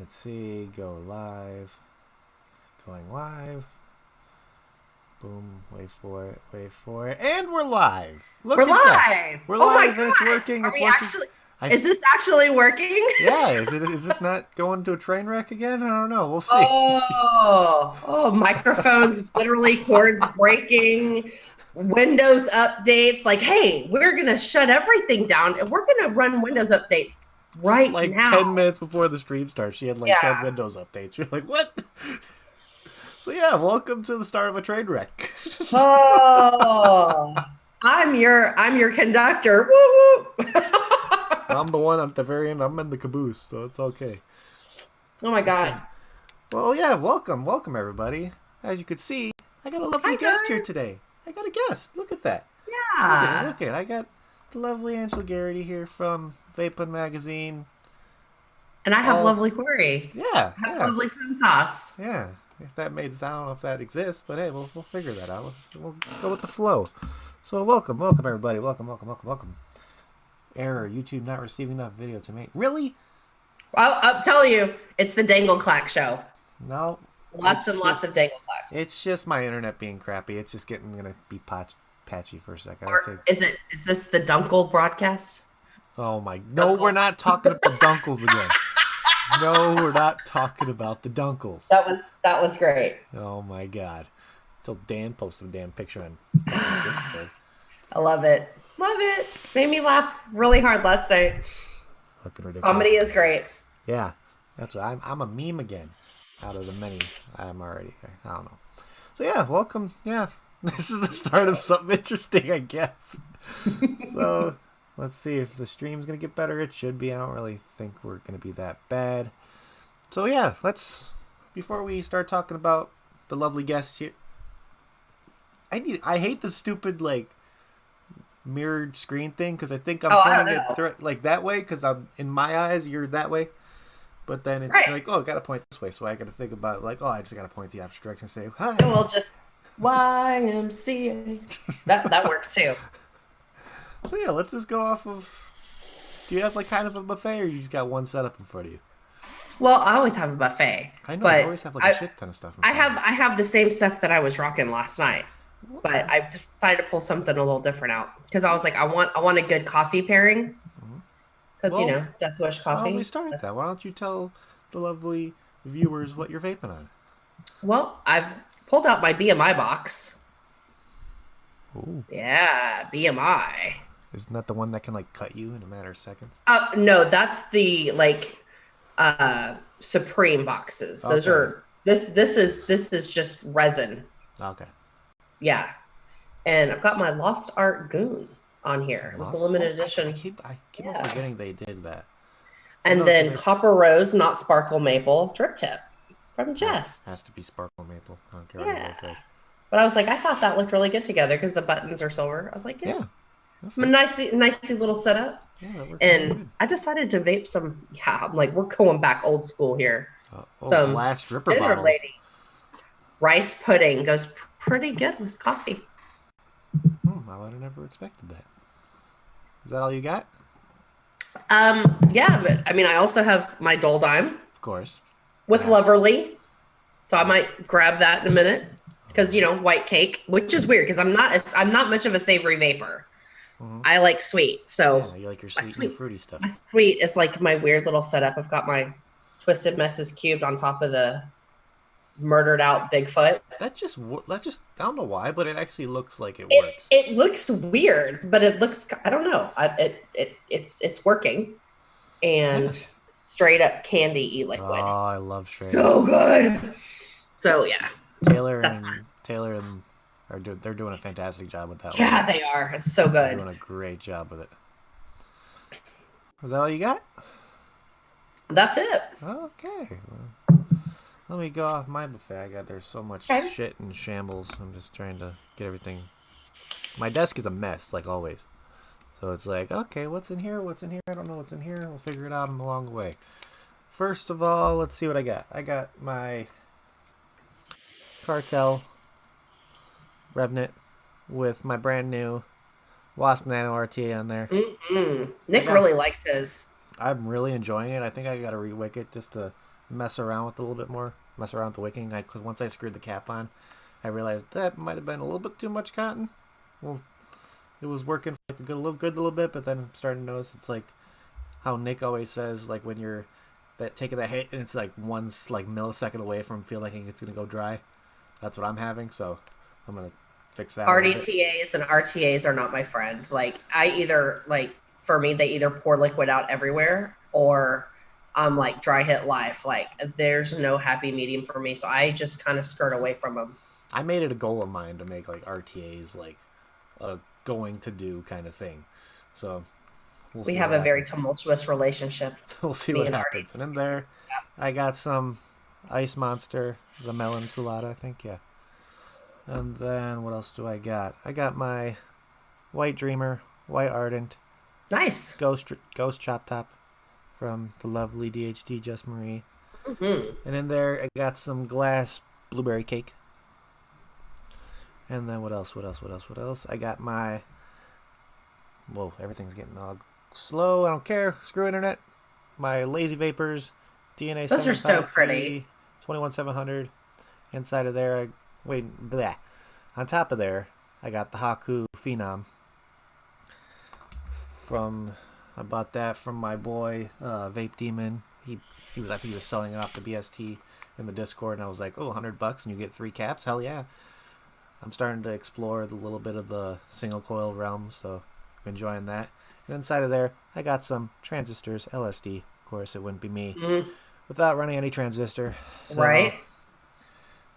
Let's see. Go live. Going live. Boom. Wait for it. Wait for it. And we're live. Look at live. That. We're live and it's working. Are we actually? Is this actually working? Yeah. Is this not going to a train wreck again? I don't know. We'll see. Oh, microphones, literally cords breaking, Windows updates. Like, hey, we're going to shut everything down and we're going to run Windows updates right like now. 10 minutes before the stream starts, she had 10 Windows updates. You're like, what? So yeah, welcome to the start of a train wreck. I'm your conductor. Woo woo. I'm the one at the very end. I'm in the caboose, so it's okay. Oh my god. Well, yeah, welcome everybody. As you could see, I got a lovely guest here today. I got a guest. Look at that. Yeah. Look at it. I got the lovely Angela Garrity here from Vaping magazine. And I have lovely Corey. Yeah. I have lovely Princess. Yeah. If that made sense, I don't know if that exists, but hey, we'll figure that out. We'll go with the flow. So welcome everybody. Welcome. Error, YouTube not receiving enough video to make. Really? Well, I'll tell you, it's the Dangle Clack show. No. Lots of Dangle Clacks. It's just my internet being crappy. It's just gonna be patchy for a second. Or is this the Dunkle broadcast? Oh my! No, we're not talking about the Dunkles again. No, we're not talking about the Dunkles. That was great. Oh my god! Till Dan posted a damn picture on Discord. I love it. Made me laugh really hard last night. Comedy is great. Yeah, that's what I'm a meme again. Out of the many I'm already there. I don't know. So yeah, welcome. Yeah, this is the start of something interesting, I guess. So let's see if the stream's gonna get better. It should be. I don't really think we're gonna be that bad. So yeah, before we start talking about the lovely guest here. I hate the stupid mirrored screen thing because I think I'm pointing it that way because I'm in my eyes you're that way, but then it's like, oh, I gotta point this way, so I gotta think about I just gotta point the opposite direction and say hi. We'll just YMCA. That works too. So yeah, let's just go off of. Do you have kind of a buffet, or you just got one setup in front of you? Well, I always have a buffet. I know, I always have a shit ton of stuff. I have the same stuff that I was rocking last night. But I decided to pull something a little different out because I was like, I want a good coffee pairing because Death Wish coffee. Well, we start with that. Why don't you tell the lovely viewers what you're vaping on? Well, I've pulled out my BMI box. Ooh. Yeah, BMI. Isn't that the one that can cut you in a matter of seconds? No, that's the Supreme boxes. Those are this is just resin. Okay. Yeah, and I've got my Lost Art Goon on here. It was a limited edition. I keep on forgetting they did that. And then Copper Rose, not Sparkle Maple, Drip Tip from Jest. Has to be Sparkle Maple. I don't care what anybody says. But I was like, I thought that looked really good together because the buttons are silver. I was like, yeah. A nicey little setup. Yeah, that works. And I decided to vape some. Yeah, I'm like, we're going back old school here. Some last dripper dinner bottles. lady. Rice pudding goes pretty good with coffee. I would have never expected that. Is that all you got? Yeah, but I mean, I also have my Dole Dime. Of course. With Loverly. So I might grab that in a minute. Because, white cake, which is weird because I'm not much of a savory vapor. Mm-hmm. I like sweet. So yeah, you like your sweet and fruity stuff. My sweet is my weird little setup. I've got my Twisted Messes cubed on top of the murdered out Bigfoot. That just I don't know why, but it actually looks like it works. It looks weird, but it looks, I don't know. It's working. And straight up candy e-liquid. Oh, I love straight up. So good. So yeah. Taylor and they're doing a fantastic job with that. Yeah, they are. It's so good. They're doing a great job with it. Is that all you got? That's it. Okay. Let me go off my buffet. There's so much shit and shambles. I'm just trying to get everything. My desk is a mess, like always. So it's like, okay, what's in here? I don't know what's in here. We'll figure it out along the way. First of all, let's see what I got. I got my Cartel Revenant with my brand new Wasp Nano RT on there. Nick really likes his. I'm really enjoying it. I think I got to re-wick it just to mess around with it a little bit more, mess around with the wicking. Because once I screwed the cap on, I realized that might have been a little bit too much cotton. Well, it was working for like a good little bit, but then I'm starting to notice it's like how Nick always says, like when you're taking that hit and it's like one like millisecond away from feeling like it's gonna go dry. That's what I'm having, so I'm gonna fix that. RDTAs and RTAs are not my friend. Like for me, they either pour liquid out everywhere or I'm like dry hit life. Like there's no happy medium for me, so I just kind of skirt away from them. I made it a goal of mine to make like RTAs like a going to do kind of thing. So we have a very tumultuous relationship. We'll see what happens. And in there, I got some Ice Monster, the melon colada, I think, yeah. And then what else do I got? I got my White Dreamer, White Ardent, nice Ghost Chop Top from the lovely DHD Just Marie. Mm-hmm. And in there, I got some glass blueberry cake. And then what else? I got my... Whoa, everything's getting all slow. I don't care. Screw internet. My Lazy Vapors, DNA. Those are so pretty. 21700. Inside of there, on top of there, I got the Haku Phenom. I bought that from my boy Vape Demon. I think he was selling it off the BST in the Discord, and I was like, oh, $100 and you get 3 caps? Hell yeah. I'm starting to explore the little bit of the single coil realm, so I'm enjoying that. And inside of there, I got some transistors, LSD. Of course, it wouldn't be me without running any transistor. So, right.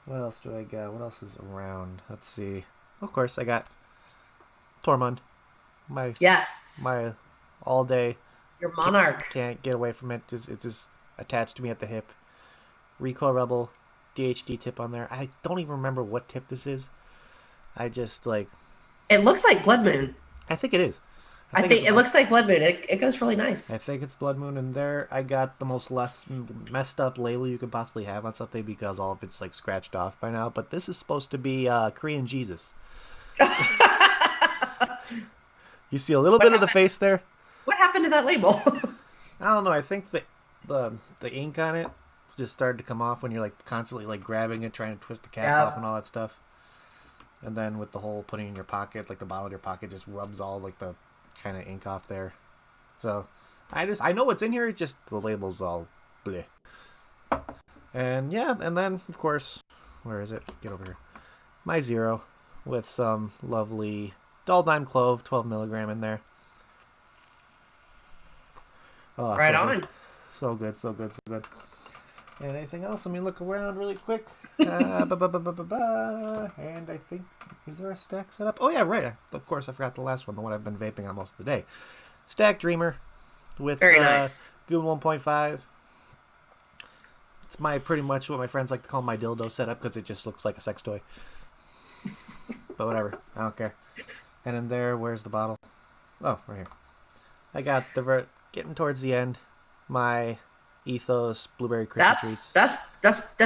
What else do I got? What else is around? Let's see. Of course, I got Tormund. My all day. Your monarch. Can't get away from it. It's just attached to me at the hip. Recoil Rebel, DHD tip on there. I don't even remember what tip this is. I just like... It looks like Blood Moon. I think it is. I think it looks like Blood Moon. It goes really nice. I think it's Blood Moon. And there I got the most messed up label you could possibly have on something because all of it's like scratched off by now. But this is supposed to be Korean Jesus. You see a little bit of the face there? What happened to that label? I don't know. I think the ink on it just started to come off when you're like constantly like grabbing it, trying to twist the cap off and all that stuff. And then with the whole putting it in your pocket, like the bottom of your pocket just rubs all like the kind of ink off there. So I know what's in here. It's just the label's all bleh. And yeah, and then of course, where is it? Get over here. My Zero with some lovely Dull Dime Clove, 12 milligram in there. Oh, right so on. Good. So good. And anything else? Let me look around really quick. And I think, is there a stack set up? Oh yeah, right. Of course, I forgot the last one, the one I've been vaping on most of the day. Stack Dreamer with very nice. Goon 1.5. It's pretty much what my friends like to call my dildo setup because it just looks like a sex toy. But whatever, I don't care. And in there, where's the bottle? Oh, right here. I got getting towards the end. My Ethos Blueberry Crispy Treats. That's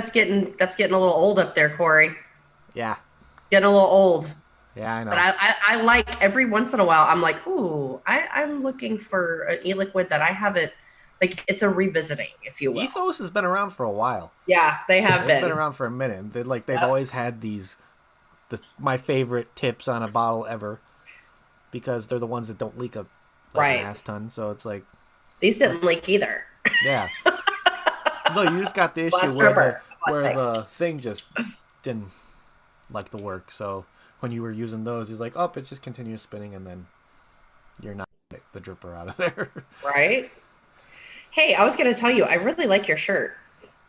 getting a little old up there, Corey. Yeah. Getting a little old. Yeah, I know. But I like every once in a while. I'm like, ooh, I'm looking for an e-liquid that I haven't. Like it's a revisiting, if you will. Ethos has been around for a while. Yeah, they have been. They've been around for a minute. They've always had my favorite tips on a bottle ever, because they're the ones that don't leak an ass ton. So it's like these didn't leak either. Yeah. No, you just got the issue where the thing just didn't like to work. So when you were using those, it's like, oh, it just continues spinning, and then you're not the dripper out of there. Right. Hey, I was going to tell you, I really like your shirt.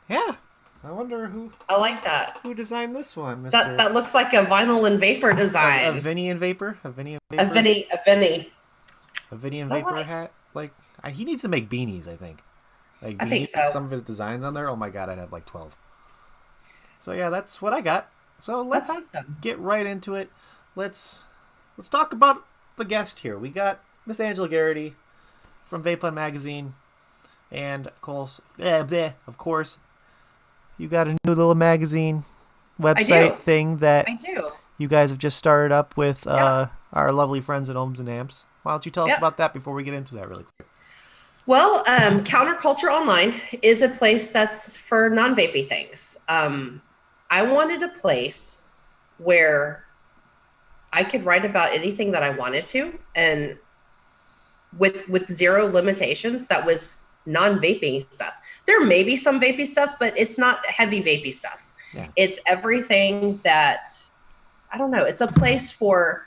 Yeah. I wonder who... I like that. Who designed this one, Mr.? That looks like a vinyl and vapor design. A Vinny and Vapor? A Vinny and Vapor? A Vinny. A Vinny and Vapor hat? Like, he needs to make beanies, I think. Like, I think so. Some of his designs on there, oh my god, I'd have like 12. So yeah, that's what I got. So let's get right into it. Let's talk about the guest here. We got Miss Angela Garrity from Vaping Magazine. And of course, you got a new little magazine website thing that you guys have just started up with our lovely friends at Ohms and Amps. Why don't you tell us about that before we get into that really quick? Well, Counterculture Online is a place that's for non-vapey things. I wanted a place where I could write about anything that I wanted to, and with zero limitations. That was non-vaping stuff. There may be some vapey stuff, but it's not heavy vapey stuff. Yeah. It's everything that, I don't know. It's a place for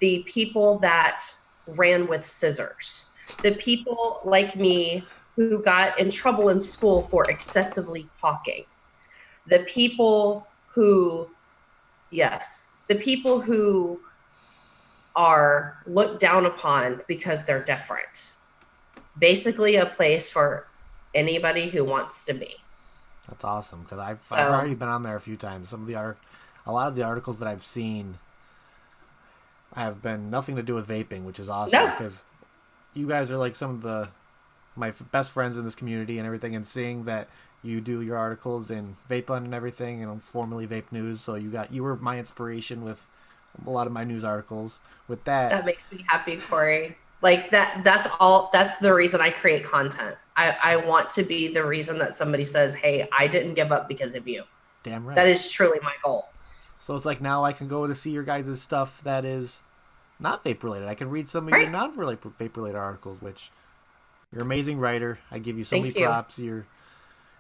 the people that ran with scissors, the people like me who got in trouble in school for excessively talking, the people who, yes, the people who are looked down upon because they're different. Basically a place for anybody who wants to be. That's awesome, because I've already been on there a few times. A lot of the articles that I've seen have been nothing to do with vaping, which is awesome, because you guys are like some of my best friends in this community and everything, and seeing that you do your articles in Vapun and everything, and formerly Vape News, so you were my inspiration with a lot of my news articles. With that makes me happy, Corey. Like that's the reason I create content. I want to be the reason that somebody says, hey, I didn't give up because of you. Damn right. That is truly my goal. So it's like now I can go to see your guys' stuff that is not vape related. I can read some of your non-vape related articles, which you're an amazing writer. I give you so many props. You're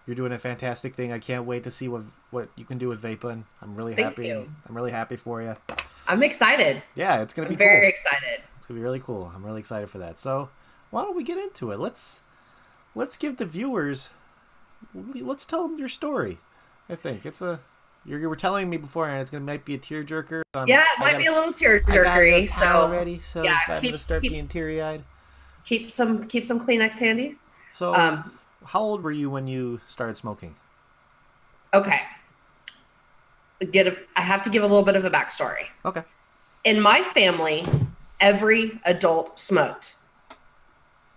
doing a fantastic thing. I can't wait to see what you can do with vaping. I'm really happy. I'm really happy for you. I'm excited. Yeah, it's gonna be very excited. It's gonna be really cool. I'm really excited for that. So why don't we get into it? Let's give the viewers. Let's tell them your story. I think it's you were telling me beforehand it might be a tearjerker. Yeah, it might be a little tearjerkery. So already, so yeah, I'm gonna start being teary-eyed. Keep some Kleenex handy. So, how old were you when you started smoking? Okay. I have to give a little bit of a backstory. Okay. In my family, every adult smoked,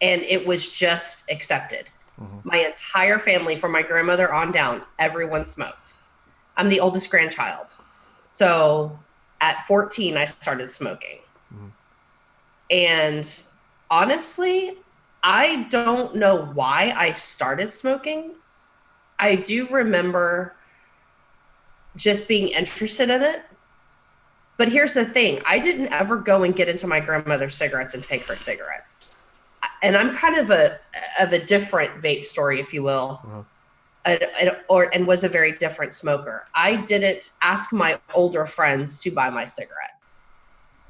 and it was just accepted. Mm-hmm. My entire family, from my grandmother on down, everyone smoked. I'm the oldest grandchild. So at 14, I started smoking. Mm-hmm. And honestly, I don't know why I started smoking. I do remember just being interested in it. But here's the thing. I didn't ever go and get into my grandmother's cigarettes and take her cigarettes. And I'm kind of a different vape story, if you will. Uh-huh. And was a very different smoker. I didn't ask my older friends to buy my cigarettes.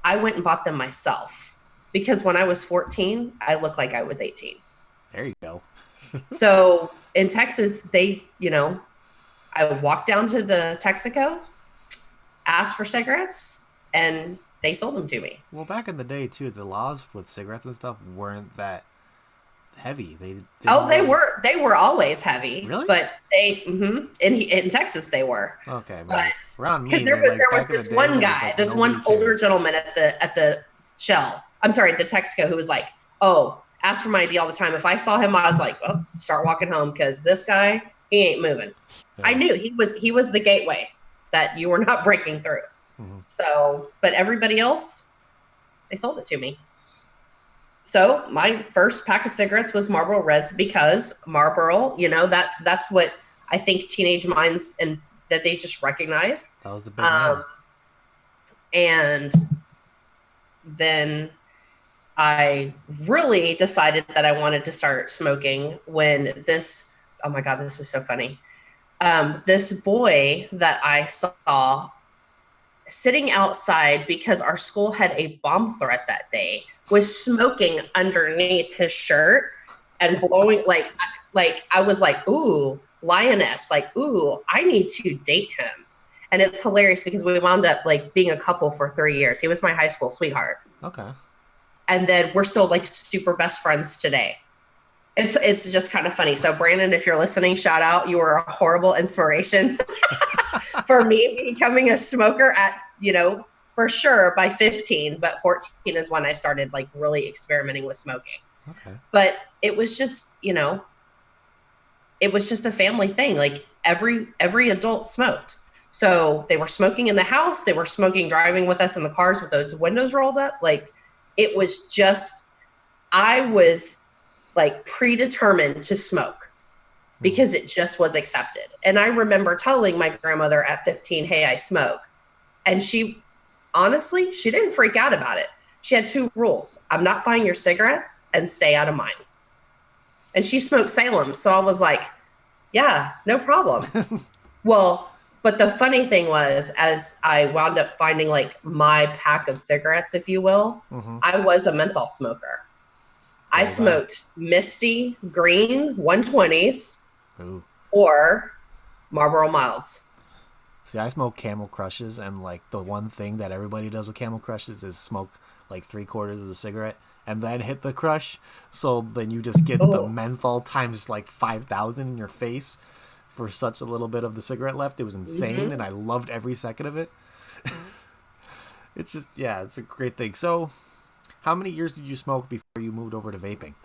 I went and bought them myself, because when I was 14, I looked like I was 18. There you go. So in Texas, I walked down to the Texaco, asked for cigarettes, and they sold them to me. Well, back in the day too, the laws with cigarettes and stuff weren't that heavy. They were always heavy. Really? But in Texas they were. Okay, but around me, there was this one guy, this one older gentleman at the Shell. I'm sorry, the Texaco, who was like, "Oh, ask for my ID all the time." If I saw him, I was like, "Oh, start walking home, because this guy, he ain't moving." Yeah. I knew he was the gateway that you were not breaking through. Mm-hmm. So, but everybody else, they sold it to me. So my first pack of cigarettes was Marlboro Reds, because Marlboro, that's what I think teenage minds, and that they just recognize. That was the big name. And then I really decided that I wanted to start smoking when oh my God, this is so funny. This boy that I saw sitting outside, because our school had a bomb threat that day, was smoking underneath his shirt and blowing like I was like, ooh, lioness, like, ooh, I need to date him. And it's hilarious, because we wound up like being a couple for 3 years. He was my high school sweetheart. Okay. And then we're still like super best friends today. It's just kind of funny. So Brandon, if you're listening, shout out. You were a horrible inspiration for me becoming a smoker at, for sure by 15, but 14 is when I started like really experimenting with smoking. Okay. But it was just, it was just a family thing. Like every adult smoked. So they were smoking in the house. They were smoking, driving with us in the cars with those windows rolled up. Like it was just, I was like predetermined to smoke because it just was accepted. And I remember telling my grandmother at 15, hey, I smoke. And she, honestly, she didn't freak out about it. She had 2 rules. I'm not buying your cigarettes and stay out of mine. And she smoked Salem. So I was like, yeah, no problem. Well, but the funny thing was, as I wound up finding like my pack of cigarettes, if you will, I was a menthol smoker. I smoked Misty Green 120s or Marlboro Milds. See, I smoke Camel Crushes, and like the one thing that everybody does with Camel Crushes is smoke like 3/4 of the cigarette and then hit the crush. So then you just get the menthol times like 5,000 in your face for such a little bit of the cigarette left. It was insane, and I loved every second of it. It's just, yeah, it's a great thing. So how many years did you smoke before you moved over to vaping?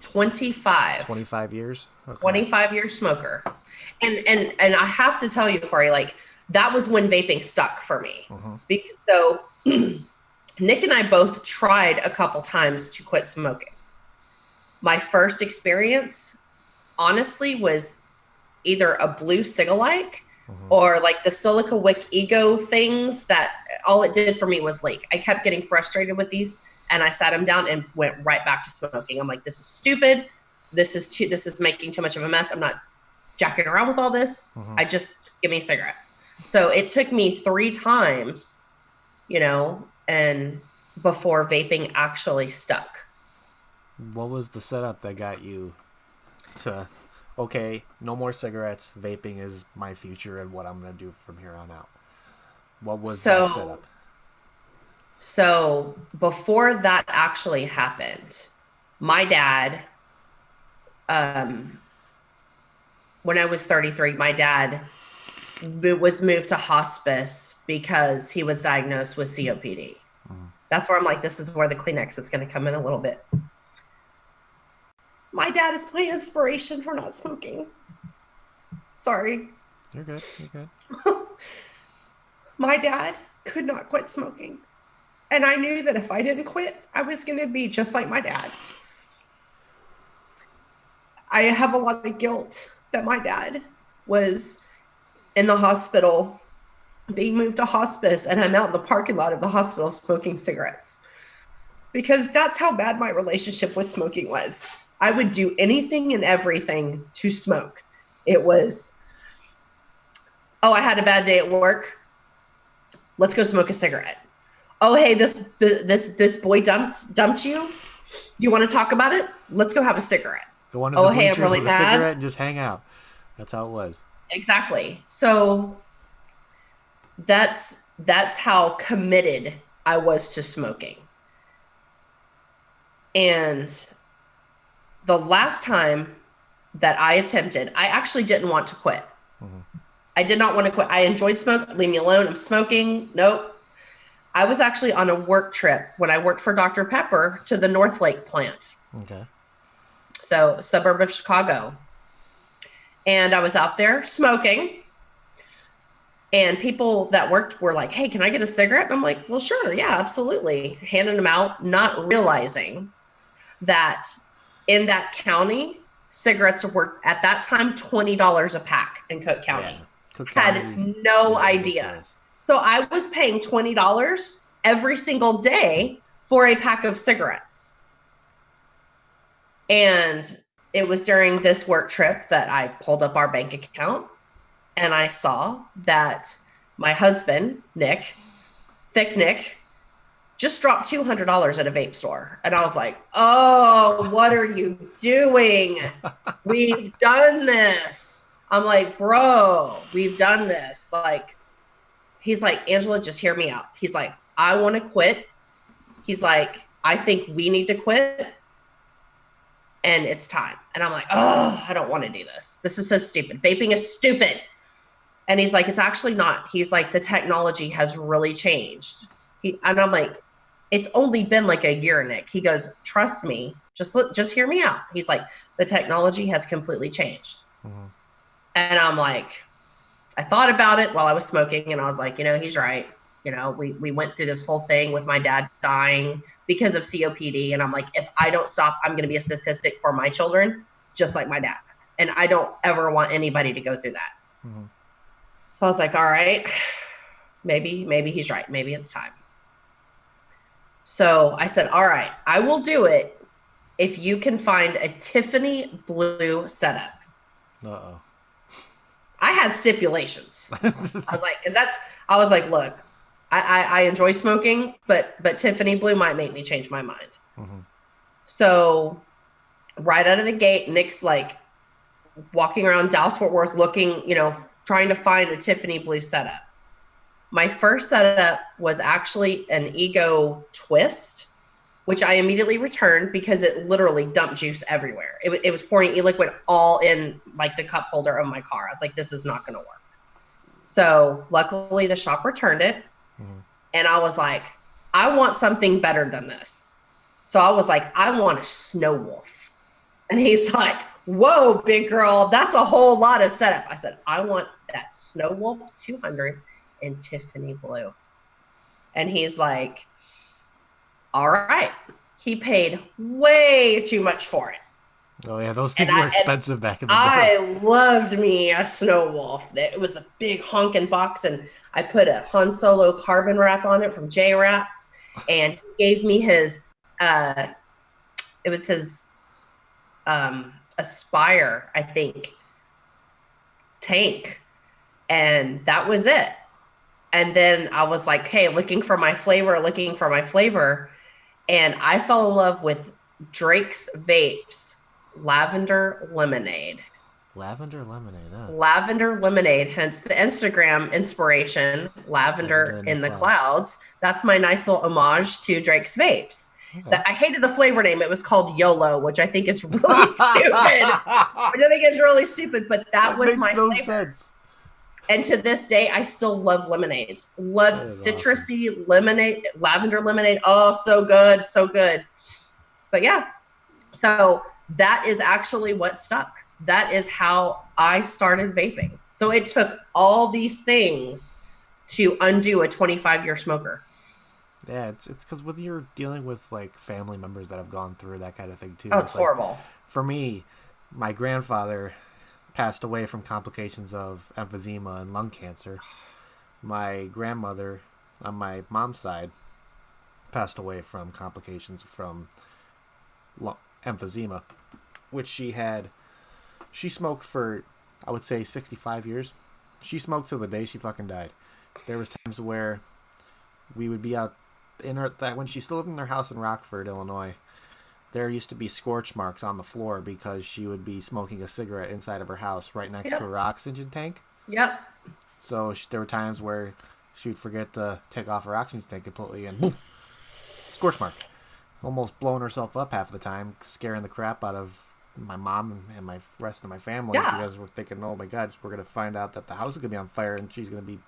25. 25 years? Okay. 25 year smoker. And I have to tell you, Corey, like that was when vaping stuck for me. Because so Nick and I both tried a couple times to quit smoking. My first experience, honestly, was either a blue cig-alike or like the silica wick ego things that all it did for me was like, I kept getting frustrated with these and I sat them down and went right back to smoking. I'm like, this is stupid. This is making too much of a mess. I'm not jacking around with all this. I just give me cigarettes. So it took me 3 times, you know, and before vaping actually stuck. What was the setup that got you to, okay, no more cigarettes, vaping is my future and what I'm going to do from here on out? What was that setup? So before that actually happened, my dad, when I was 33, my dad was moved to hospice because he was diagnosed with COPD. That's where I'm like, this is where the Kleenex is going to come in a little bit. My dad is my inspiration for not smoking. Sorry. You're good. You're good. My dad could not quit smoking. And I knew that if I didn't quit, I was going to be just like my dad. I have a lot of guilt that my dad was in the hospital, being moved to hospice, and I'm out in the parking lot of the hospital smoking cigarettes. Because that's how bad my relationship with smoking was. I would do anything and everything to smoke. It was, oh, I had a bad day at work. Let's go smoke a cigarette. Oh, hey, this boy dumped you. You want to talk about it? Let's go have a cigarette. Go on to the bleachers with a cigarette and just hang out. That's how it was. Exactly. So that's how committed I was to smoking. And the last time that I attempted, I actually didn't want to quit. I did not want to quit. I enjoyed smoke. Leave me alone. I'm smoking. Nope. I was actually on a work trip when I worked for Dr. Pepper to the North Lake plant. Okay. So suburb of Chicago. And I was out there smoking. And people that worked were like, hey, can I get a cigarette? And I'm like, well, sure. Yeah, absolutely. Handing them out, not realizing that in that county, cigarettes were at that time $20 a pack in Cook County. Yeah. Cook County had no idea. So I was paying $20 every single day for a pack of cigarettes. And it was during this work trip that I pulled up our bank account and I saw that my husband, Nick, Thick Nick, just dropped $200 at a vape store. And I was like, oh, what are you doing? We've done this. I'm like, bro, we've done this. Like, he's like, Angela, just hear me out. He's like, I want to quit. He's like, I think we need to quit. And it's time. And I'm like, oh, I don't want to do this. This is so stupid. Vaping is stupid. And he's like, it's actually not. He's like, the technology has really changed. And I'm like, it's only been like a year, Nick. He goes, trust me, just hear me out. He's like, the technology has completely changed. And I'm like, I thought about it while I was smoking and I was like, you know, he's right. You know, we went through this whole thing with my dad dying because of COPD. And I'm like, if I don't stop, I'm going to be a statistic for my children, just like my dad. And I don't ever want anybody to go through that. Mm-hmm. So I was like, all right, maybe he's right. Maybe it's time. So I said, all right, I will do it if you can find a Tiffany blue setup. Uh-oh. I had stipulations. I was like, look, I enjoy smoking, but Tiffany blue might make me change my mind. Mm-hmm. So right out of the gate, Nick's like walking around Dallas Fort Worth looking, you know, trying to find a Tiffany blue setup. My first setup was actually an Ego Twist, which I immediately returned because it literally dumped juice everywhere. It was pouring e-liquid all in like the cup holder of my car. I was like, this is not going to work. So luckily the shop returned it. Mm-hmm. And I was like, I want something better than this. So I was like, I want a Snow Wolf. And he's like, whoa, big girl, that's a whole lot of setup. I said, I want that Snow Wolf 200 in Tiffany blue. And he's like, all right. He paid way too much for it. Oh yeah, those things were expensive back in the day. I loved me a Snow Wolf. It was a big honking box, and I put a Han Solo carbon wrap on it from J Wraps, and he gave me his it was his Aspire, I think, tank, and that was it. And then I was like, hey, looking for my flavor, and I fell in love with Drake's Vapes Lavender Lemonade. Lavender Lemonade, huh? Lavender Lemonade, hence the Instagram inspiration, Lavender in the Clouds. That's my nice little homage to Drake's Vapes. Okay. I hated the flavor name. It was called YOLO, which I think is really stupid. But that was my flavor. Sense. And to this day, I still love lemonades. Love citrusy awesome. Lemonade, lavender lemonade. Oh, so good, so good. But yeah, so that is actually what stuck. That is how I started vaping. So it took all these things to undo a 25-year smoker. Yeah, it's because when you're dealing with like family members that have gone through that kind of thing too. Oh, it's horrible. Like, for me, my grandfather passed away from complications of emphysema and lung cancer. My grandmother on my mom's side passed away from complications from emphysema, which she had. She smoked for, I would say, 65 years. She smoked till the day she fucking died. There was times where we would be out in her, that when she still lived in her house in Rockford, Illinois, there used to be scorch marks on the floor because she would be smoking a cigarette inside of her house right next to her oxygen tank. Yep. So there were times where she would forget to take off her oxygen tank completely and poof, scorch mark. Almost blowing herself up half the time, scaring the crap out of my mom and my rest of my family because we're thinking, oh my God, we're going to find out that the house is going to be on fire and she's going to be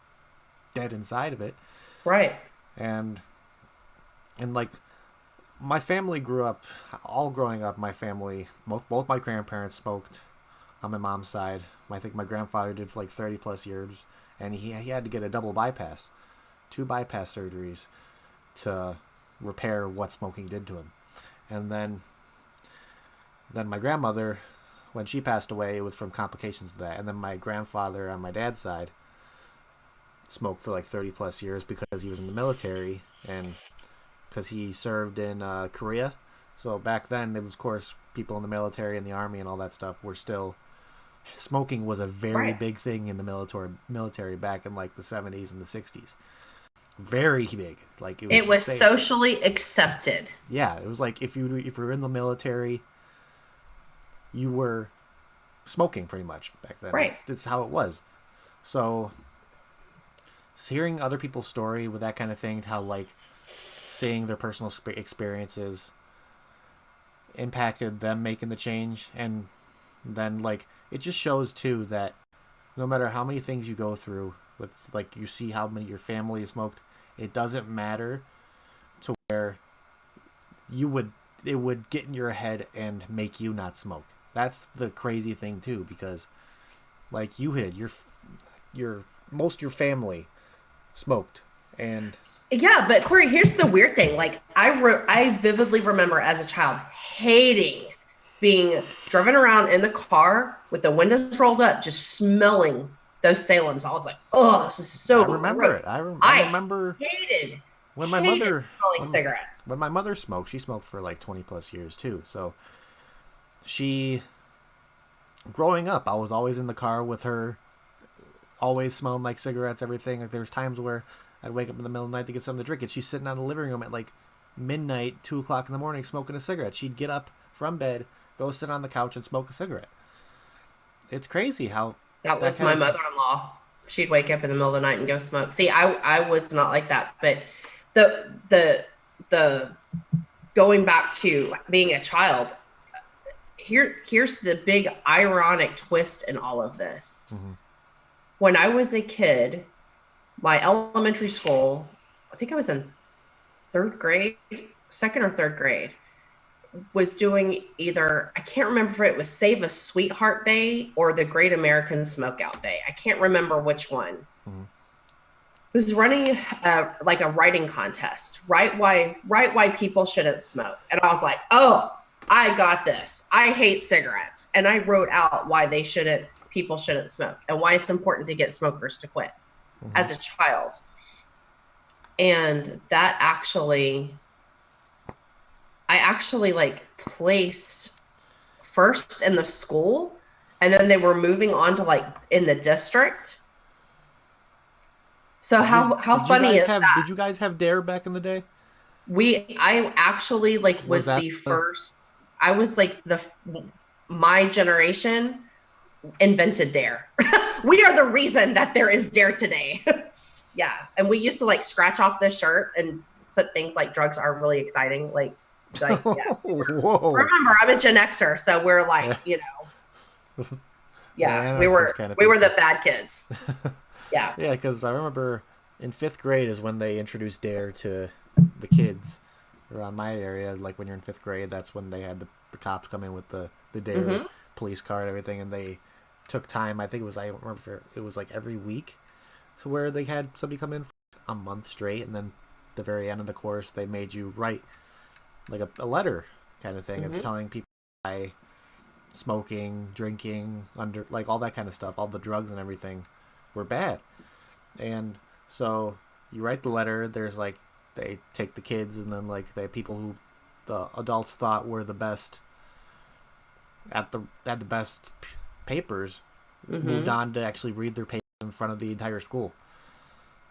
dead inside of it. Right. And like, my family grew up, all growing up, my family, both my grandparents smoked on my mom's side. I think my grandfather did for like 30 plus years, and he had to get a double bypass, 2 bypass surgeries to repair what smoking did to him. And then my grandmother, when she passed away, it was from complications of that. And then my grandfather on my dad's side smoked for like 30 plus years because he was in the military and because he served in Korea. So back then, there was, of course, people in the military and the army and all that stuff were still... Smoking was a very big thing in the military back in like the 70s and the 60s. Very big. Like it was socially accepted. Yeah, it was like if you were in the military, you were smoking pretty much back then. Right. That's how it was. So hearing other people's story with that kind of thing, how like seeing their personal experiences impacted them making the change, and then like it just shows too that no matter how many things you go through with, like, you see how many your family has smoked, it doesn't matter to where it would get in your head and make you not smoke. That's the crazy thing too, because like you had your most of your family smoked And Yeah, but Corey, here's the weird thing. Like I vividly remember as a child hating being driven around in the car with the windows rolled up, just smelling those Salems. I was like, oh, this is I so remember gross. it. I I remember hated, when my hated mother smelling cigarettes. when my mother smoked. She smoked for like 20 plus years too. So she, growing up, I was always in the car with her, always smelling like cigarettes, everything. Like there was times where I'd wake up in the middle of the night to get something to drink, and she's sitting out in the living room at like midnight, 2 o'clock in the morning, smoking a cigarette. She'd get up from bed, go sit on the couch, and smoke a cigarette. It's crazy how That that was kind my of. mother-in-law. She'd wake up in the middle of the night and go smoke. See, I was not like that, but the going back to being a child, here's the big ironic twist in all of this. Mm-hmm. When I was a kid, my elementary school, I think I was in third grade, second or third grade, was doing either, I can't remember if it was Save a Sweetheart Day or the Great American Smokeout Day. I can't remember which one. Mm-hmm. Was running like a writing contest, why people shouldn't smoke. And I was like, oh, I got this. I hate cigarettes. And I wrote out why people shouldn't smoke and why it's important to get smokers to quit Mm-hmm. as a child. And that I actually like placed first in the school, and then they were moving on to like in the district. So how funny is that? Did you guys have Dare back in the day? I actually like Was was that the first. I was like my generation invented Dare. We are the reason that there is Dare today. Yeah, and we used to like scratch off this shirt and put things like drugs are really exciting. Yeah. Whoa. Remember, I'm a Gen Xer, so we're like, yeah, we were the bad kids. Yeah. Yeah, because I remember in fifth grade is when they introduced Dare to the kids around my area. Like when you're in fifth grade, that's when they had the cops come in with the Dare Mm-hmm. police car and everything, and they took time. I think it was, I don't remember if it was like every week, to where they had somebody come in for a month straight, and then the very end of the course they made you write like a letter kind of thing, Mm-hmm. of telling people why smoking, drinking, under like all that kind of stuff, all the drugs and everything were bad. And so you write the letter. There's like, they take the kids, and then like they people who the adults thought were the best at the best papers moved Mm-hmm. on to actually read their papers in front of the entire school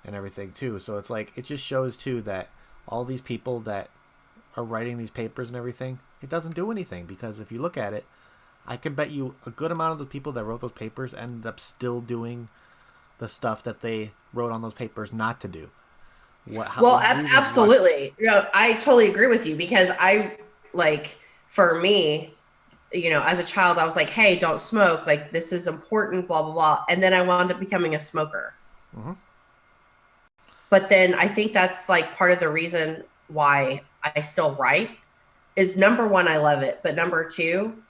and everything too. So it's like, it just shows too that all these people that are writing these papers and everything, it doesn't do anything, because if you look at it, I can bet you a good amount of the people that wrote those papers ended up still doing the stuff that they wrote on those papers not to do. Absolutely. I totally agree with you, because for me, as a child, I was like, hey, don't smoke. Like, this is important, blah, blah, blah. And then I wound up becoming a smoker. Mm-hmm. But then I think that's like part of the reason why I still write is, number one, I love it. But number two,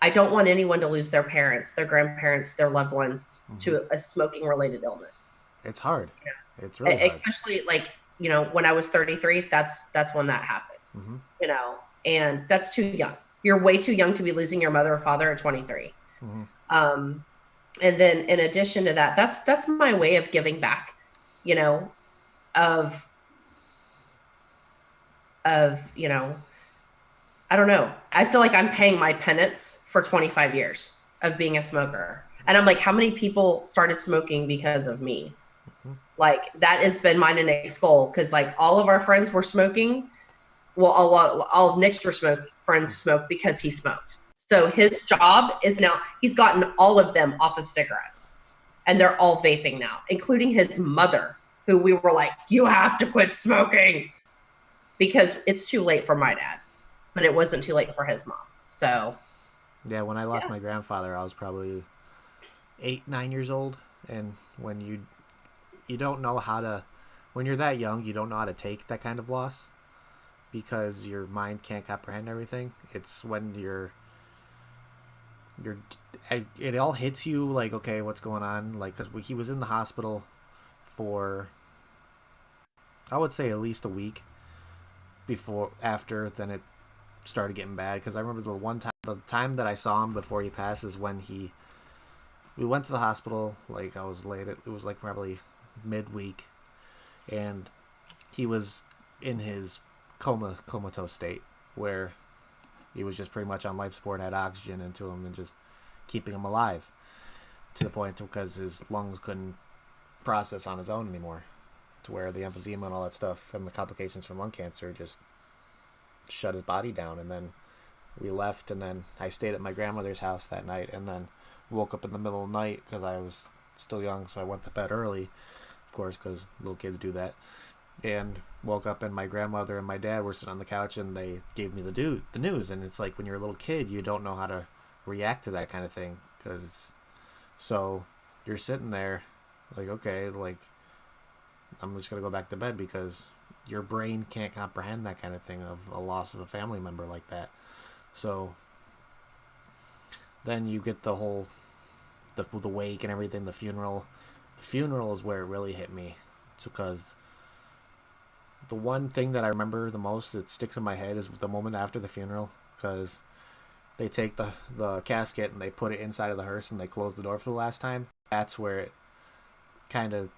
I don't want anyone to lose their parents, their grandparents, their loved ones to a smoking related illness. It's hard. Yeah. It's really hard. Especially like, when I was 33, that's when that happened, Mm-hmm. And that's too young. You're way too young to be losing your mother or father at 23. Mm-hmm. And then in addition to that, that's my way of giving back, of I don't know. I feel like I'm paying my penance for 25 years of being a smoker. And I'm like, how many people started smoking because of me? Mm-hmm. Like, that has been mine and Nick's goal, because like all of our friends were smoking. Well, all of Nick's friends smoked because he smoked. So his job is now, he's gotten all of them off of cigarettes, and they're all vaping now, including his mother, who we were like, you have to quit smoking, because it's too late for my dad, but it wasn't too late for his mom. So yeah, when I lost my grandfather, I was probably 8, 9 years old. And when you don't know how to, when you're that young, you don't know how to take that kind of loss, because your mind can't comprehend everything. It's when it all hits you like, okay, what's going on? Like, because he was in the hospital for I would say at least a week after, then it started getting bad. Because I remember the time that I saw him before he passed is when we went to the hospital. Like, I was late. It was like probably midweek, and he was in his comatose state where he was just pretty much on life support, had oxygen into him, and just keeping him alive to the point because his lungs couldn't process on his own anymore, to where the emphysema and all that stuff and the complications from lung cancer just shut his body down. And then we left, and then I stayed at my grandmother's house that night, and then woke up in the middle of the night because I was still young, so I went to bed early, of course, because little kids do that. And woke up, and my grandmother and my dad were sitting on the couch, and they gave me the news. And it's like, when you're a little kid, you don't know how to react to that kind of thing, so you're sitting there like, okay, like, I'm just gonna go back to bed, because your brain can't comprehend that kind of thing, of a loss of a family member like that. So then you get the whole the wake and everything, the funeral. The funeral is where it really hit me. It's because the one thing that I remember the most that sticks in my head is the moment after the funeral, because they take the casket and they put it inside of the hearse and they close the door for the last time. That's where it kind of,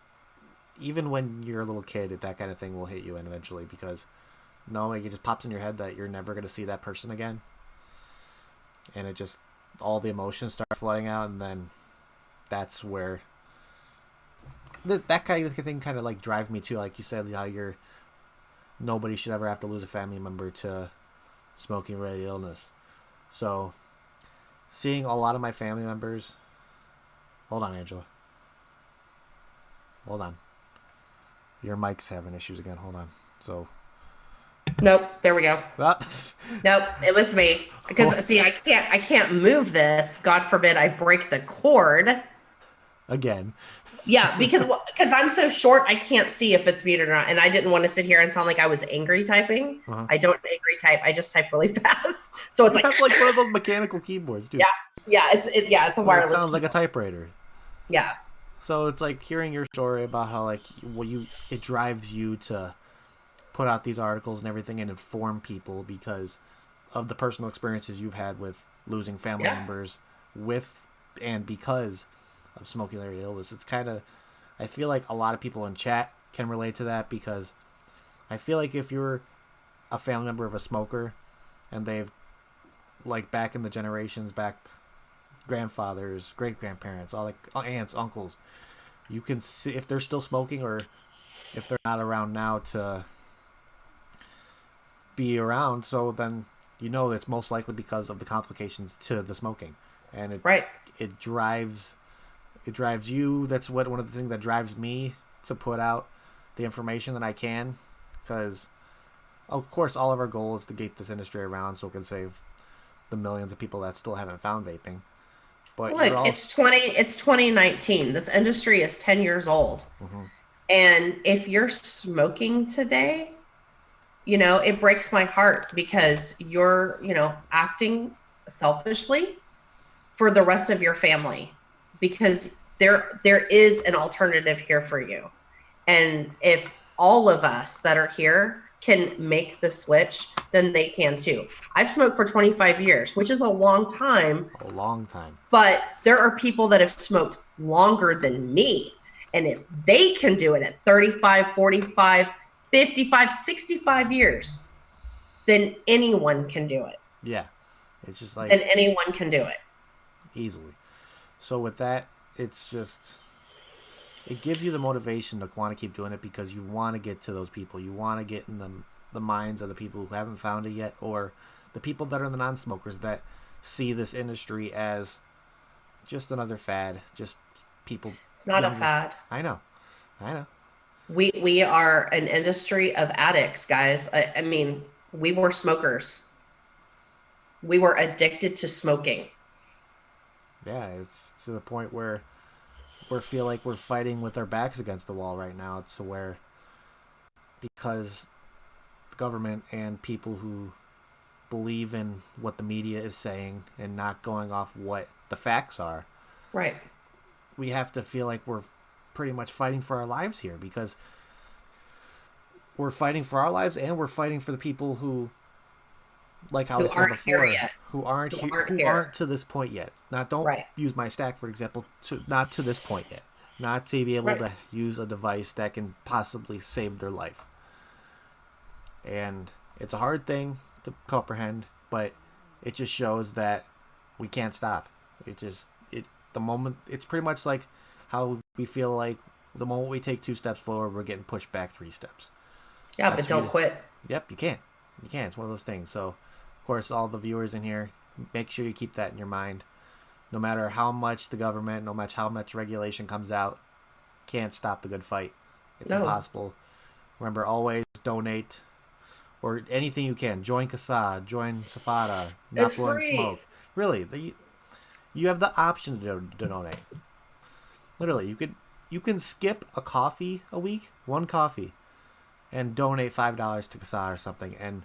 even when you're a little kid, that kind of thing will hit you in eventually, because knowing it just pops in your head that you're never going to see that person again. And it just, all the emotions start flooding out, and then that's where that kind of thing kind of like drive me too. Like you said, how nobody should ever have to lose a family member to smoking-related illness. So seeing a lot of my family members. Hold on, Angela. Hold on. Your mic's having issues again. Hold on. So. Nope. There we go. Ah. Nope. It was me. Because see, I can't move this. God forbid I break the cord. Again. Yeah, because I'm so short, I can't see if it's muted or not, and I didn't want to sit here and sound like I was angry typing. Uh-huh. I don't angry type. I just type really fast. So it's you have like one of those mechanical keyboards, too. Yeah. It's a wireless. It sounds keyboard. Like a typewriter. Yeah. So it's like hearing your story about how it drives you to put out these articles and everything and inform people because of the personal experiences you've had with losing family members and because of smoking-related illness. It's kind of, I feel like a lot of people in chat can relate to that, because I feel like if you're a family member of a smoker and they've, like back in the generations, grandfathers, great-grandparents, all like aunts, uncles, you can see if they're still smoking or if they're not around now to be around. So then it's most likely because of the complications to the smoking, and it drives you. That's one of the things that drives me to put out the information that I can, because of course all of our goal is to keep this industry around so it can save the millions of people that still haven't found vaping. But look, it's 2019. This industry is 10 years old. Mm-hmm. And if you're smoking today, it breaks my heart, because you're, acting selfishly for the rest of your family, because there is an alternative here for you. And if all of us that are here can make the switch, then they can too. I've smoked for 25 years, which is a long time. A long time. But there are people that have smoked longer than me. And if they can do it at 35, 45, 55, 65 years, then anyone can do it. Yeah. It's just like... Then anyone can do it. Easily. So with that, it's just... It gives you the motivation to want to keep doing it, because you want to get to those people. You want to get in the minds of the people who haven't found it yet, or the people that are the non-smokers that see this industry as just another fad. Just people... It's not a fad. I know. We are an industry of addicts, guys. I mean, we were smokers. We were addicted to smoking. Yeah, it's to the point where we feel like we're fighting with our backs against the wall right now, to where, because the government and people who believe in what the media is saying and not going off what the facts are, right, we have to feel like we're pretty much fighting for our lives here, because we're fighting for our lives, and we're fighting for the people who, like how I said aren't before, here yet. who aren't to this point yet. Don't right. use my stack for example. Not to this point yet. Not to be able to use a device that can possibly save their life. And it's a hard thing to comprehend, but it just shows that we can't stop. The moment, it's pretty much like how we feel like the moment we take 2 steps forward, we're getting pushed back 3 steps. Yeah, but don't quit. Yep, you can't. You can't. It's one of those things. So, of course, all the viewers in here, make sure you keep that in your mind. No matter how much the government, no matter how much regulation comes out, can't stop the good fight. It's impossible. Remember, always donate or anything you can. Join CASA, join Safada, Not Blowing Smoke. Really, you have the option to donate. Literally, you can skip a coffee a week, 1 coffee, and donate $5 to CASA or something, and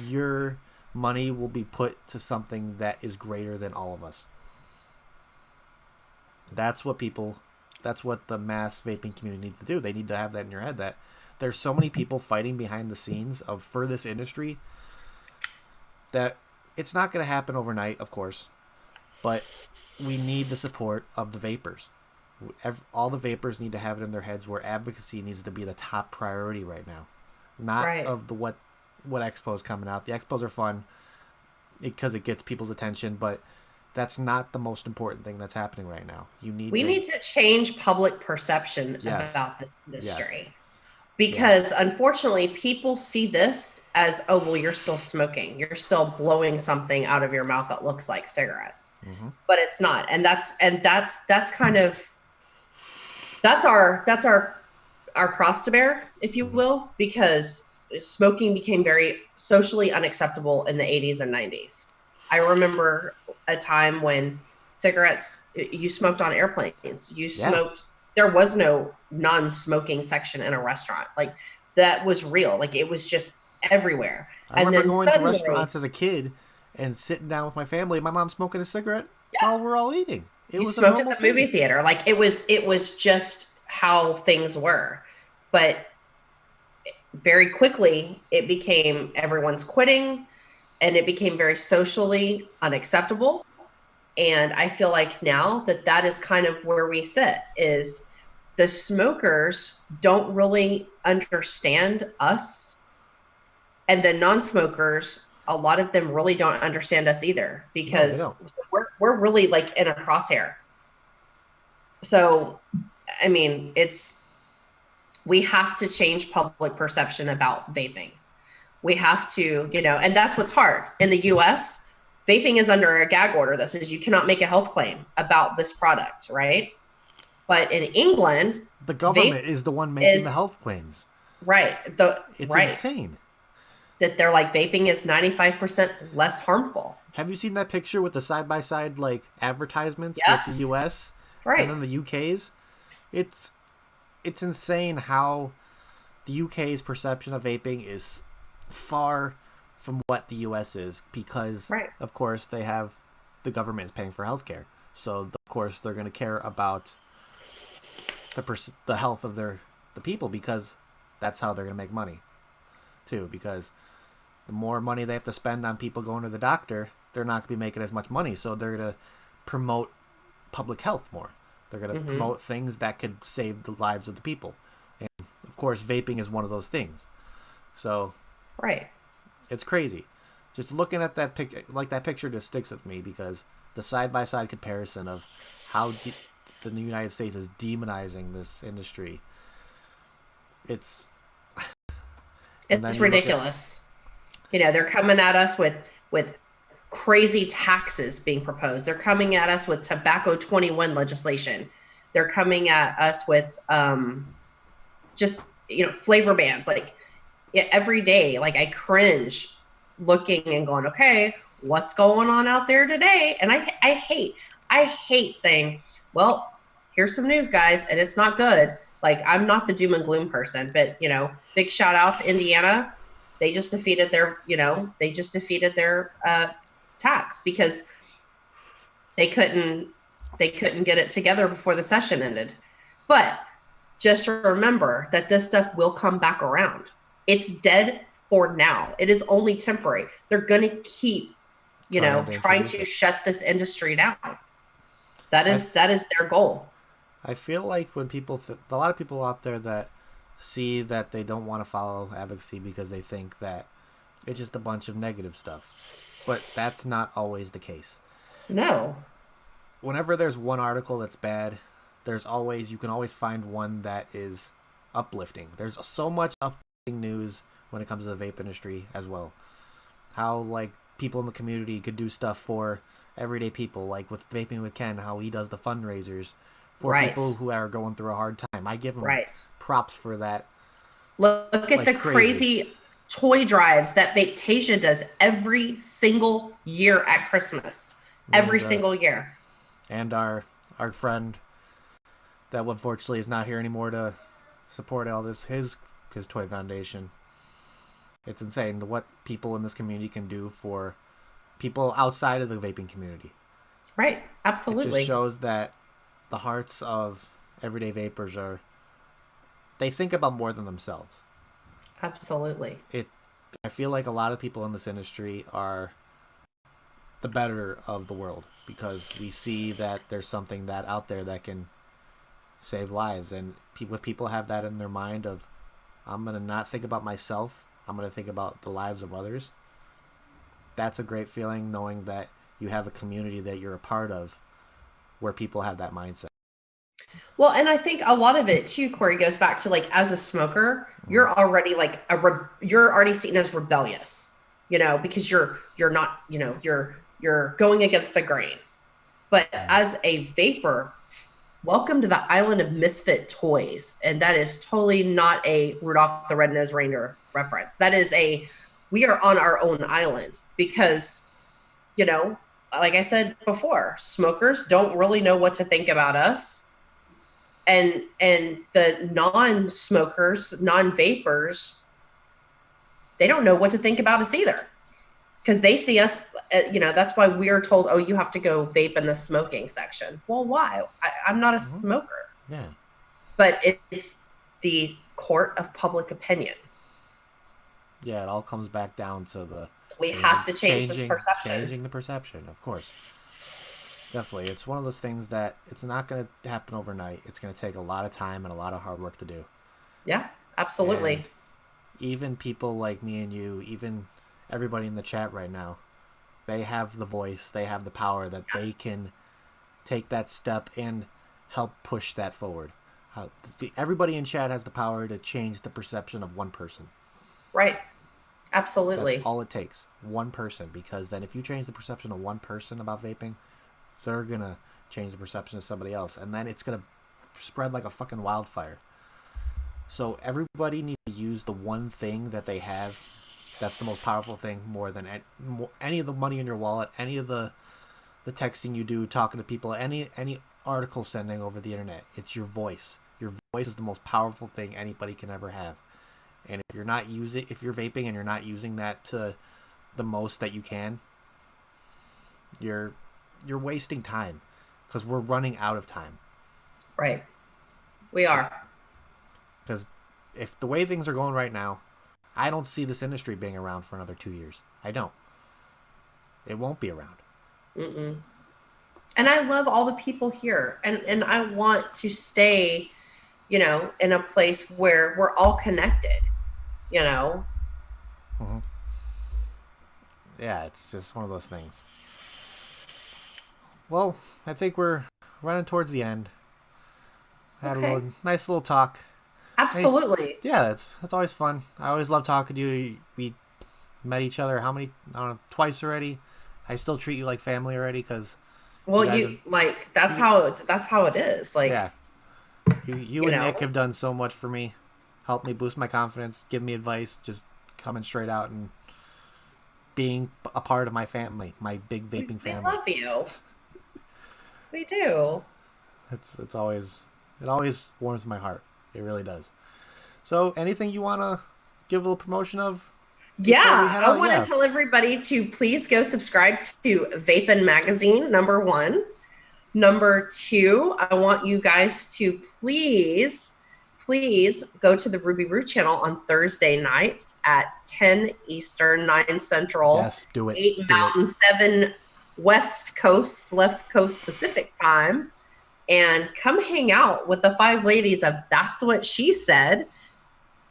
your money will be put to something that is greater than all of us. That's what the mass vaping community needs to do. They need to have that in your head, that there's so many people fighting behind the scenes for this industry that it's not going to happen overnight, of course, but we need the support of the vapors. All the vapors need to have it in their heads where advocacy needs to be the top priority right now, not of the what expos coming out. The expos are fun because it gets people's attention, but that's not the most important thing that's happening right now. We need to change public perception about this industry. Because unfortunately, people see this as, oh, well, you're still smoking. You're still blowing something out of your mouth that looks like cigarettes. Mm-hmm. But it's not. And that's kind of, that's our cross to bear, if you will, because smoking became very socially unacceptable in the 80s and 90s. I remember a time when cigarettes, you smoked on airplanes. You smoked, there was no non-smoking section in a restaurant. Like, that was real. Like, it was just everywhere. I remember going to restaurants as a kid and sitting down with my family, my mom smoking a cigarette while we're all eating. You smoked at the movie theater. Like, it was just how things were. But very quickly, it became everyone's quitting, and it became very socially unacceptable. And I feel like now that is kind of where we sit, is the smokers don't really understand us. And the non-smokers, a lot of them really don't understand us either, because we're really like in a crosshair. So, I mean, we have to change public perception about vaping. We have to, and that's what's hard. In the US, vaping is under a gag order that says you cannot make a health claim about this product, right? But in England, the government is the one making the health claims. Right. It's insane. That they're like, vaping is 95% less harmful. Have you seen that picture with the side-by-side like advertisements with the US and then the UK's? It's insane how the UK's perception of vaping is far from what the US is, because of course the government is paying for healthcare, so of course they're going to care about the health of the people, because that's how they're going to make money too, because the more money they have to spend on people going to the doctor, they're not going to be making as much money, so they're going to promote public health more. They're going to promote things that could save the lives of the people, and of course vaping is one of those things. So it's crazy. Just looking at that that picture just sticks with me, because the side-by-side comparison of how the United States is demonizing this industry. It's ridiculous. They're coming at us with crazy taxes being proposed. They're coming at us with tobacco 21 legislation. They're coming at us with just flavor bans. Like, every day, like, I cringe looking and going, okay, what's going on out there today? And I hate saying, well, here's some news, guys, and it's not good. Like, I'm not the doom and gloom person, but big shout out to Indiana. They just defeated their tax because they couldn't get it together before the session ended. But just remember that this stuff will come back around. It's dead for now. It is only temporary. They're going to keep, trying to shut this industry down. That is their goal. I feel like when a lot of people out there that see that they don't want to follow advocacy because they think that it's just a bunch of negative stuff. But that's not always the case. No. Whenever there's one article that's bad, you can always find one that is uplifting. There's so much uplifting news when it comes to the vape industry as well. How like people in the community could do stuff for everyday people, like with Vaping with Ken, how he does the fundraisers for people who are going through a hard time. I give him props for that. Look at the crazy toy drives that Vapetasia does every single year at Christmas. Every single year. And our friend that unfortunately is not here anymore to support all this, his toy foundation. It's insane what people in this community can do for people outside of the vaping community. Right, absolutely. It just shows that the hearts of everyday vapors they think about more than themselves. Absolutely. I feel like a lot of people in this industry are the better of the world because we see that there's something that out there that can save lives, and people have that in their mind of, I'm going to not think about myself, I'm going to think about the lives of others. That's a great feeling, knowing that you have a community that you're a part of where people have that mindset. Well, and I think a lot of it too, Corey, goes back to like, as a smoker, you're already like you're already seen as rebellious, because you're not, you're going against the grain. But as a vapor, welcome to the island of misfit toys. And that is totally not a Rudolph the Red-Nosed Reindeer reference. That is we are on our own island because, like I said before, smokers don't really know what to think about us. And the non-smokers, non-vapors, they don't know what to think about us either. Because they see us, that's why we're told, oh, you have to go vape in the smoking section. Well, why? I'm not a smoker. Yeah. But it's the court of public opinion. Yeah, it all comes back down to we have to change this perception. Changing the perception, of course. Definitely. It's one of those things that it's not going to happen overnight. It's going to take a lot of time and a lot of hard work to do. Yeah, absolutely. And even people like me and you, even everybody in the chat right now, they have the voice, they have the power that they can take that step and help push that forward. Everybody in chat has the power to change the perception of one person. Right. Absolutely. That's all it takes. One person. Because then if you change the perception of one person about vaping, they're going to change the perception of somebody else. And then it's going to spread like a fucking wildfire. So everybody needs to use the one thing that they have that's the most powerful thing, more than any of the money in your wallet, any of the texting you do, talking to people, any article sending over the internet. It's your voice. Your voice is the most powerful thing anybody can ever have. And if you're vaping and you're not using that to the most that you can, you're wasting time, because we're running out of time. Right. We are. Because if the way things are going right now, I don't see this industry being around for another 2 years. I don't. It won't be around. Mm-mm. And I love all the people here. And I want to stay, in a place where we're all connected, Mm-hmm. Yeah, it's just one of those things. Well, I think we're running towards the end. Had a nice little talk. Absolutely. Yeah, that's always fun. I always love talking to you. We met each other twice already. I still treat you like family already because. Well, that's how it is. Like, yeah, you and Nick have done so much for me, helped me boost my confidence, give me advice, just coming straight out and being a part of my family, my big vaping family. We love you. We do. It always warms my heart. It really does. So, anything you want to give a little promotion of? Yeah, I want to tell everybody to please go subscribe to Vaping Magazine, #1. #2, I want you guys to please please go to the Ruby Roo channel on Thursday nights at 10 Eastern, 9 Central, Yes, do it. 8 Mountain, 7 West Coast, Left Coast Pacific time. And come hang out with the 5 ladies of That's What She Said,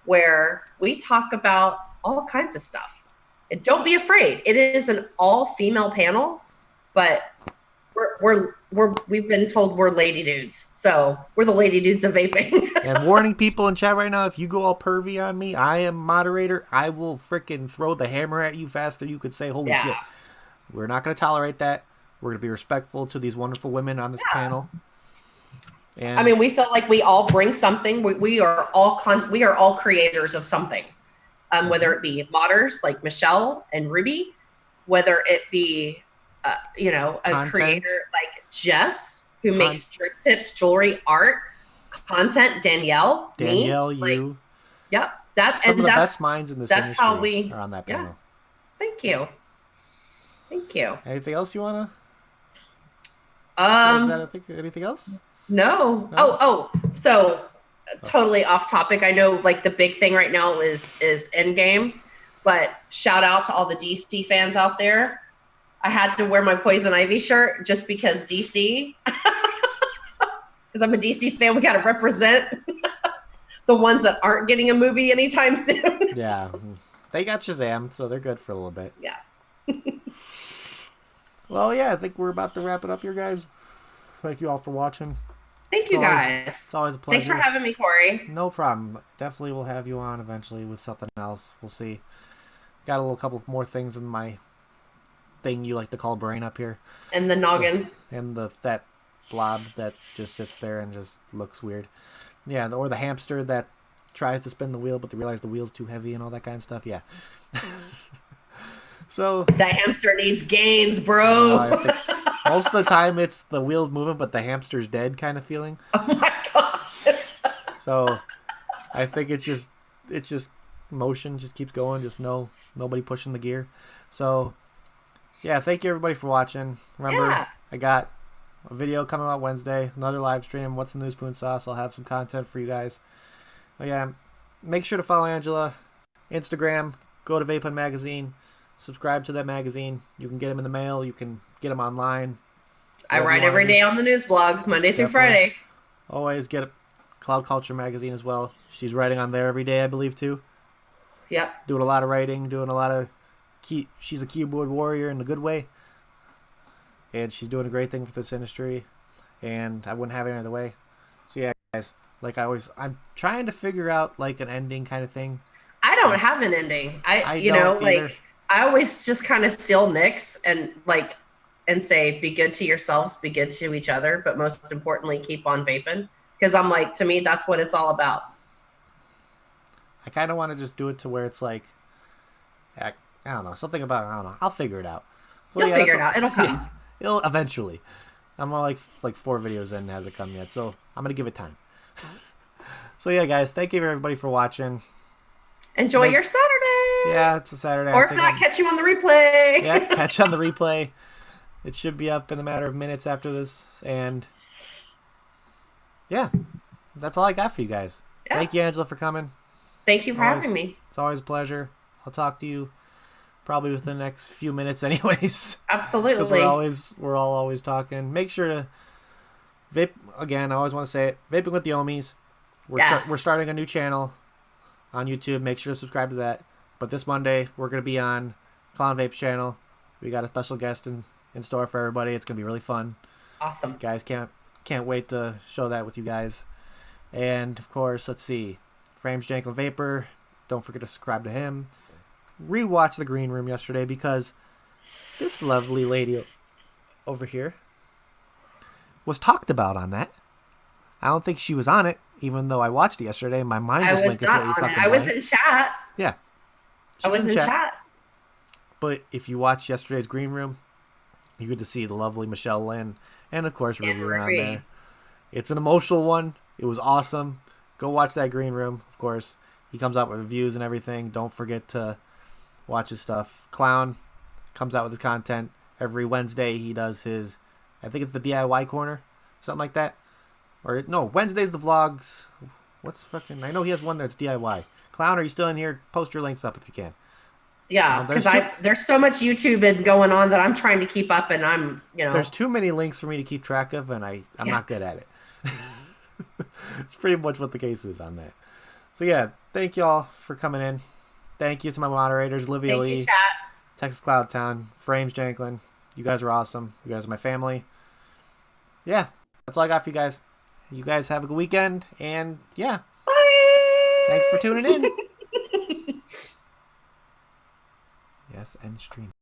where we talk about all kinds of stuff. And don't be afraid. It is an all-female panel, but we've been told we're lady dudes. So we're the lady dudes of vaping. And warning people in chat right now, if you go all pervy on me, I am moderator. I will freaking throw the hammer at you faster than you could say, holy shit. We're not going to tolerate that. We're going to be respectful to these wonderful women on this panel. And I mean, we feel like we all bring something. We are all creators of something. Whether it be modders like Michelle and Ruby, whether it be a content. creator like Jess who makes drip tips, jewelry, art, content. Danielle, me, you. Yep, Some of the best minds in this industry how we are on that panel. Thank you. Anything else you wanna? Anything else? No. So totally off topic. I know like the big thing right now is Endgame, but shout out to all the DC fans out there. I had to wear my Poison Ivy shirt just because DC, because I'm a DC fan. We got to represent the ones that aren't getting a movie anytime soon. Yeah, they got Shazam, so they're good for a little bit. Yeah. Well, yeah, I think we're about to wrap it up here, guys. Thank you all for watching. Thank you, guys. It's always a pleasure. Thanks for having me, Corey. No problem. Definitely will have you on eventually with something else. We'll see. Got a couple more things in my thing you like to call brain up here. And the noggin. And that blob that just sits there and just looks weird. Yeah, or the hamster that tries to spin the wheel, but they realize the wheel's too heavy and all that kind of stuff. Yeah. So that hamster needs gains, bro. Most of the time it's the wheel's moving, but the hamster's dead kind of feeling. Oh my god. So I think it's just motion just keeps going, just nobody pushing the gear. So yeah, thank you everybody for watching. Remember, I got a video coming out Wednesday, another live stream. What's the new spoon sauce? I'll have some content for you guys. But yeah, make sure to follow Angela, Instagram, go to Vaping Magazine. Subscribe to that magazine. You can get them in the mail. You can get them online. I write every day on the news blog, Monday through Friday. Always get a Cloud Culture magazine as well. She's writing on there every day, I believe, too. Yep. Doing a lot of writing, doing a lot of... She's a keyboard warrior in a good way. And she's doing a great thing for this industry. And I wouldn't have it any other way. So yeah, guys, I'm trying to figure out like an ending kind of thing. I don't have an ending. I always just kind of steal Nick's and say, be good to yourselves, be good to each other, but most importantly, keep on vaping. Because I'm like, to me, that's what it's all about. I kind of want to just do it to where it's like, I don't know, something about, I don't know. I'll figure it out. You'll figure it out. It'll come. Yeah, it'll eventually. I'm all like 4 videos in, hasn't come yet, so I'm going to give it time. So yeah, guys, thank you everybody for watching. Enjoy your Saturday. Yeah, it's a Saturday. Or if not, catch you on the replay. Yeah, catch on the replay. It should be up in a matter of minutes after this. And yeah, that's all I got for you guys. Yeah. Thank you, Angela, for coming. Thank you for having me. It's always a pleasure. I'll talk to you probably within the next few minutes anyways. Absolutely. Because we're all always talking. Make sure to vape. Again, I always want to say it. Vaping with the Ohmies. We're starting a new channel on YouTube. Make sure to subscribe to that. But this Monday, we're going to be on Klowne Vapes channel. We got a special guest in store for everybody. It's going to be really fun. Awesome. Guys, can't wait to show that with you guys. And, of course, let's see. Frames Janklin Vapor. Don't forget to subscribe to him. Rewatch The Green Room yesterday because this lovely lady over here was talked about on that. I don't think she was on it, even though I watched it yesterday. My mind just went completely fucking blank. I was in chat. Yeah. I was in chat. But if you watch yesterday's Green Room, you get to see the lovely Michelle Lynn and, of course, Ruby around there. It's an emotional one. It was awesome. Go watch that Green Room, of course. He comes out with reviews and everything. Don't forget to watch his stuff. Klowne comes out with his content. Every Wednesday he does his, I think it's the DIY corner, something like that. Or no, Wednesday's the vlogs. What's fucking? I know he has one that's DIY. Klowne, are you still in here? Post your links up if you can. Yeah, because there's so much YouTube going on that I'm trying to keep up, and I'm There's too many links for me to keep track of, and I'm not good at it. It's pretty much what the case is on that. So yeah, thank y'all for coming in. Thank you to my moderators, Livia Lee, you, chat. Texas Cloud Town, Frames Janklin. You guys are awesome. You guys are my family. Yeah, that's all I got for you guys. You guys have a good weekend, and yeah. Bye. Thanks for tuning in. Yes, end stream.